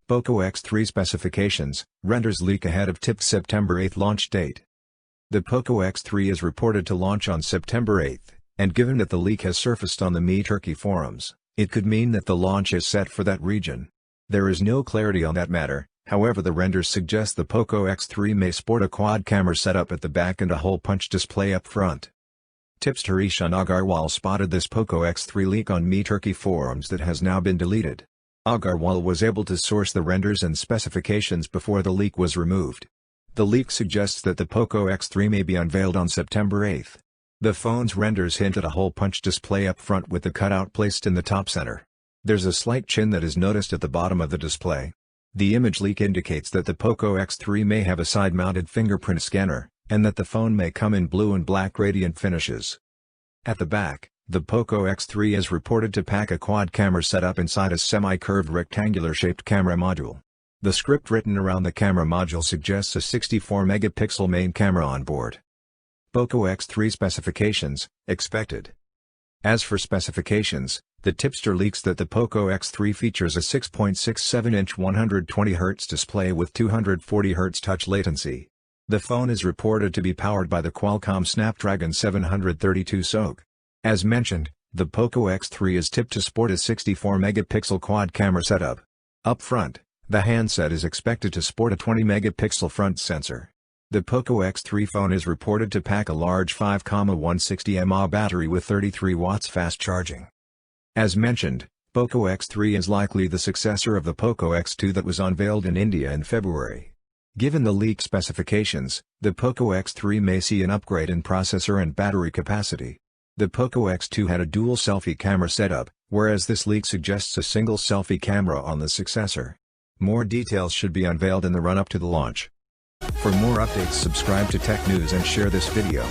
Poco X3 specifications, renders leak ahead of tipped September 8 launch date. The Poco X3 is reported to launch on September 8, and given that the leak has surfaced on the Me Turkey forums, it could mean that the launch is set for that region. There is no clarity on that matter, however the renders suggest the Poco X3 may sport a quad-camera setup at the back and a hole-punch display up front. Tipster Ishan Agarwal spotted this Poco X3 leak on Me Turkey forums that has now been deleted. Agarwal was able to source the renders and specifications before the leak was removed. The leak suggests that the Poco X3 may be unveiled on September 8. The phone's renders hint at a hole-punch display up front with the cutout placed in the top center. There's a slight chin that is noticed at the bottom of the display. The image leak indicates that the Poco X3 may have a side-mounted fingerprint scanner, and that the phone may come in blue and black radiant finishes. At the back, the Poco X3 is reported to pack a quad-camera setup inside a semi-curved rectangular-shaped camera module. The script written around the camera module suggests a 64-megapixel main camera on board. Poco X3 specifications, expected. As for specifications, the tipster leaks that the Poco X3 features a 6.67-inch 120Hz display with 240Hz touch latency. The phone is reported to be powered by the Qualcomm Snapdragon 732 SoC. As mentioned, the Poco X3 is tipped to sport a 64-megapixel quad-camera setup. Up front, the handset is expected to sport a 20-megapixel front sensor. The Poco X3 phone is reported to pack a large 5,160 mAh battery with 33 watts fast charging. As mentioned, Poco X3 is likely the successor of the Poco X2 that was unveiled in India in February. Given the leaked specifications, the Poco X3 may see an upgrade in processor and battery capacity. The Poco X2 had a dual selfie camera setup, whereas this leak suggests a single selfie camera on the successor. More details should be unveiled in the run-up to the launch. For more updates, subscribe to Tech News and share this video.